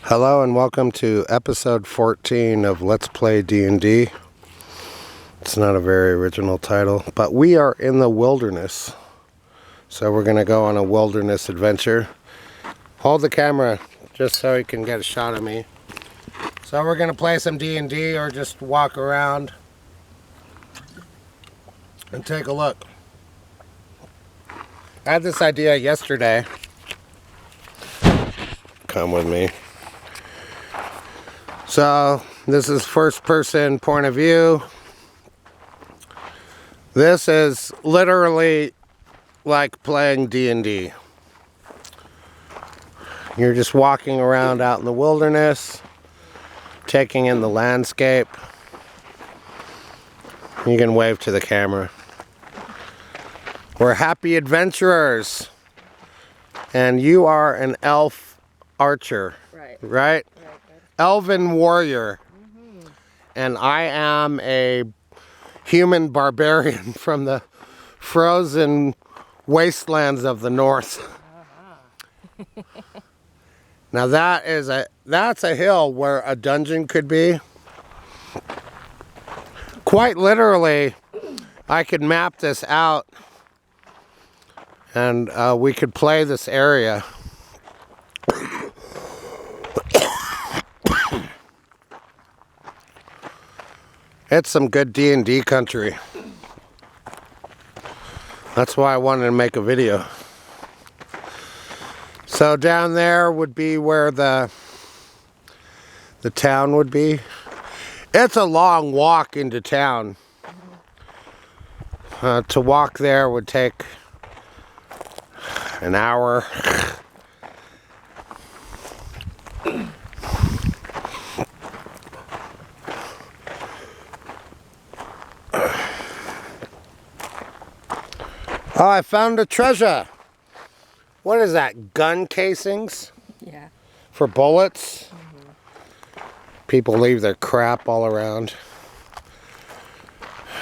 Hello and welcome to episode 14 of Let's Play D&D. It's not a very original title, but we are in the wilderness. So we're going to go on a wilderness adventure. Hold the camera just so you can get a shot of me. So we're going to play some D&D or just walk around and take a look. I had this idea yesterday. Come with me. So this is first person point of view. This is literally like playing D&D. You're just walking around out in the wilderness, taking in the landscape. You can wave to the camera. We're happy adventurers. And you are an elf archer, right? Elven warrior. And I am a human barbarian from the frozen wastelands of the north. Now that's a hill where a dungeon could be. Quite literally, I could map this out and we could play this area. It's some good D&D country. That's why I wanted to make a video. So down there would be where the town would be. It's a long walk into town. To walk there would take an hour. Oh, I found a treasure. What is that? Gun casings? Yeah. For bullets? People leave their crap all around.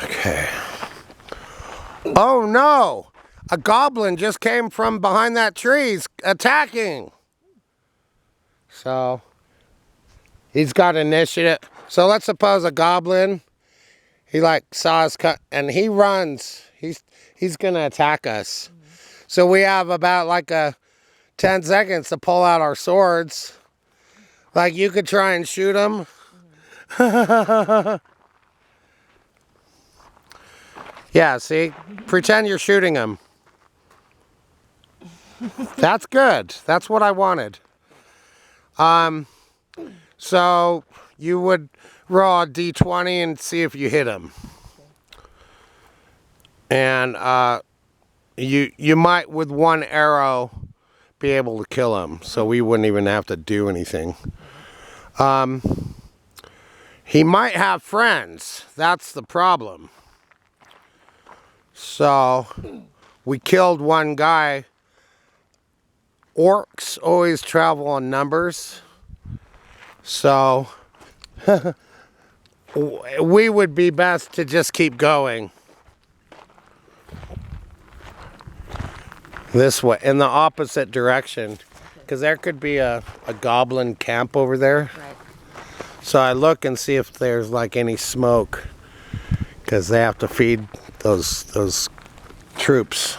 Okay. Oh no! A goblin just came from behind that tree. He's attacking. So, he's got initiative. So let's suppose a goblin, he like saw us cut and he runs. He's gonna attack us. So we have about like 10 seconds to pull out our swords. Like you could try and shoot him. Yeah, see? Pretend you're shooting him. That's good. That's what I wanted. So you would roll a d20 and see if you hit him. And you might with one arrow be able to kill him, so we wouldn't even have to do anything. He might have friends. That's the problem. So we killed one guy. Orcs always travel in numbers. So we would be best to just keep going. This way, in the opposite direction, because there could be a goblin camp over there. Right. So I look and see if there's like any smoke, because they have to feed those troops.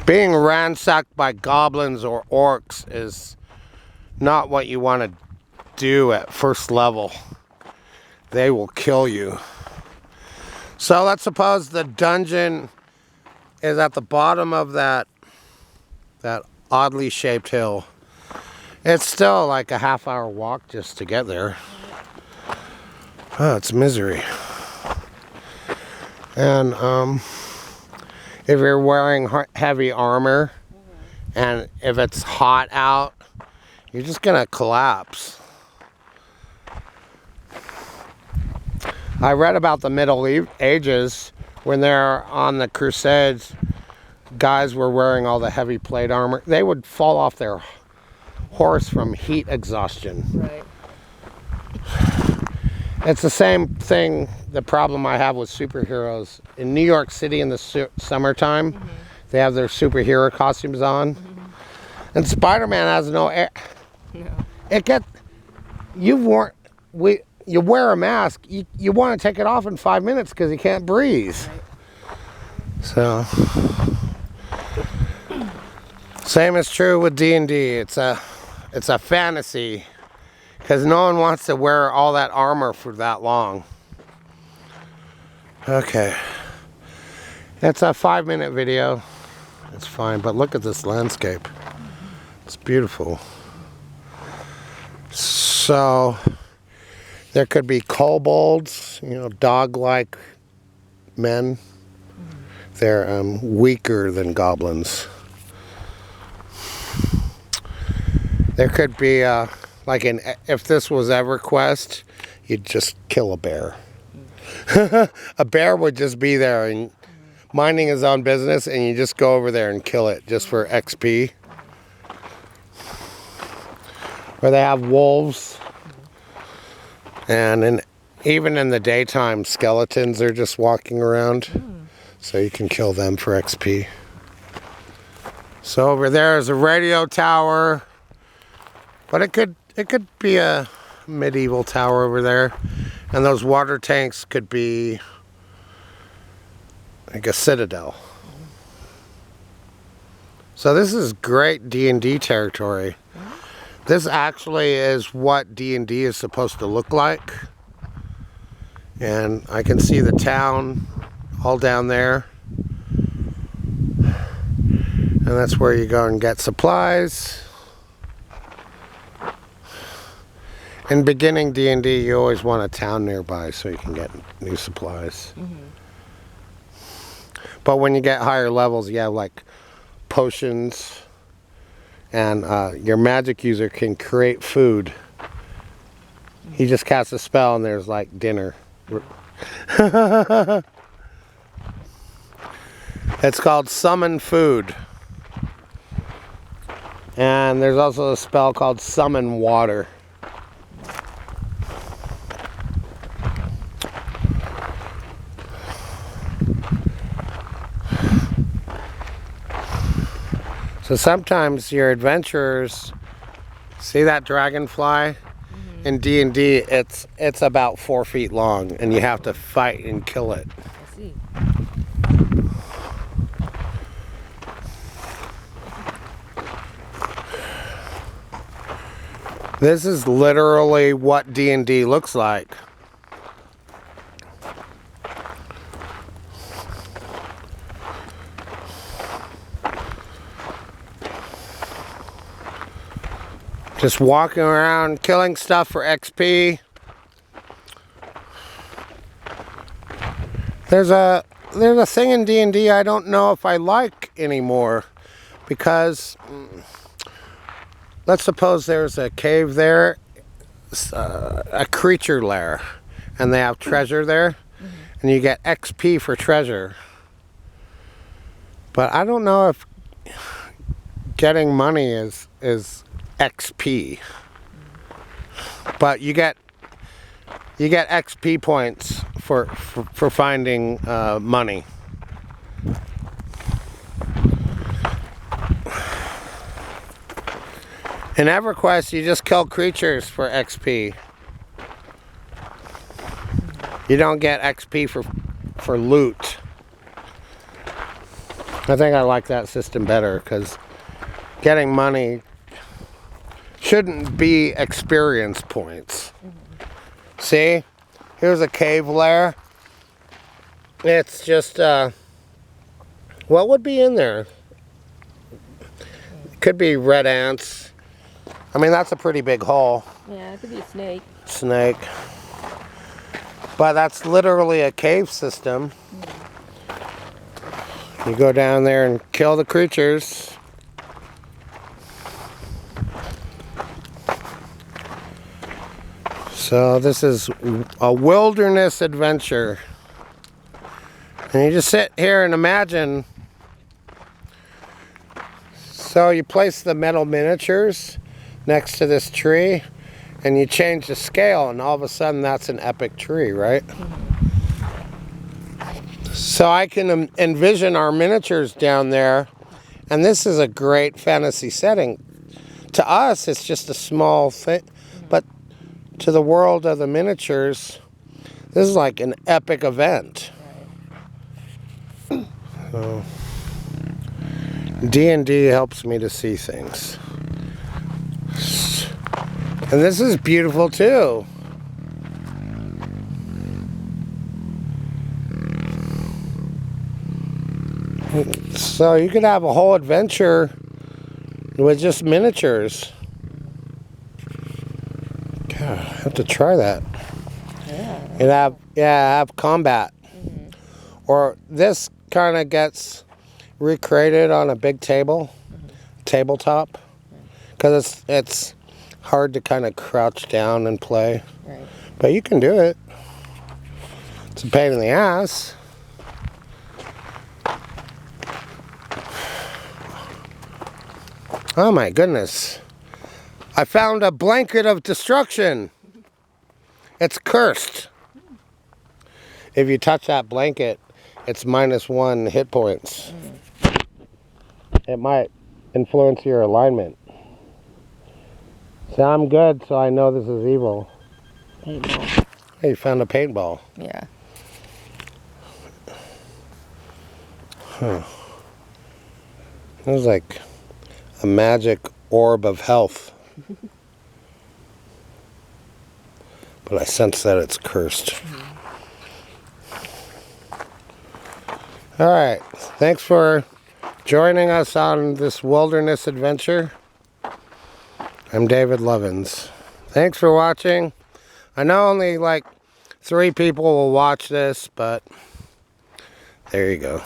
Being ransacked by goblins or orcs is not what you want to do at first level. They will kill you. So let's suppose the dungeon is at the bottom of that oddly shaped hill. It's still like a half-hour walk just to get there. Oh, it's misery. And if you're wearing heavy armor and if it's hot out, you're just gonna collapse. I read about the Middle Ages when they're on the Crusades. Guys were wearing all the heavy plate armor. They would fall off their horse from heat exhaustion. Right. It's the same thing, the problem I have with superheroes. In New York City in the summertime, they have their superhero costumes on. And Spider-Man has no air. No. You wear a mask. You want to take it off in 5 minutes because you can't breathe. Right. So, same is true with D&D. It's a fantasy because no one wants to wear all that armor for that long. Okay, it's a 5-minute video. It's fine, but look at this landscape. It's beautiful. So there could be kobolds, dog-like men. They're weaker than goblins. There could be if this was EverQuest, you'd just kill a bear. A bear would just be there and minding his own business, and you just go over there and kill it just for XP. Or they have wolves, and even in the daytime, skeletons are just walking around, so you can kill them for XP. So over there is a radio tower, but it could be a medieval tower over there, and those water tanks could be like a citadel. So this is great D&D territory. This actually is what D&D is supposed to look like. And I can see the town all down there. And that's where you go and get supplies. In beginning D&D, you always want a town nearby so you can get new supplies. But when you get higher levels, you have like potions. And your magic user can create food. He just casts a spell and there's like dinner. It's called Summon Food. And there's also a spell called Summon Water. So sometimes your adventurers, see that dragonfly? In D&D, it's about 4 feet long, and you have to fight and kill it. I see. This is literally what D&D looks like. Just walking around, killing stuff for XP. There's a thing in D&D I don't know if I like anymore, because let's suppose there's a cave there, a creature lair, and they have treasure there, and you get XP for treasure. But I don't know if getting money is XP, but you get XP points for finding money. In EverQuest, you just kill creatures for XP. You don't get XP for loot. I think I like that system better, because getting money shouldn't be experience points. See? Here's a cave lair. It's just, what would be in there? Could be red ants. I mean, that's a pretty big hole. Yeah, it could be a snake. Snake. But that's literally a cave system. You go down there and kill the creatures. So this is a wilderness adventure. And you just sit here and imagine. So you place the metal miniatures next to this tree, and you change the scale, and all of a sudden that's an epic tree, right? So I can envision our miniatures down there, and this is a great fantasy setting. to us, it's just a small thing. But to the world of the miniatures, this is like an epic event. Right. So, D&D helps me to see things. And this is beautiful too. So you could have a whole adventure with just miniatures. God, I have to try that. Yeah. And have combat. Or this kind of gets recreated on a big table, tabletop, because it's hard to kind of crouch down and play. Right. But you can do it. It's a pain in the ass. Oh my goodness. I found a blanket of destruction. It's cursed. If you touch that blanket, it's -1 hit points. It might influence your alignment. So I'm good, so I know this is evil. Paintball. Hey, you found a paintball. Yeah. Huh. It was like a magic orb of health. But I sense that it's cursed. All right. Thanks for joining us on this wilderness adventure. I'm David Lovins. Thanks for watching. I know only like 3 people will watch this, but there you go.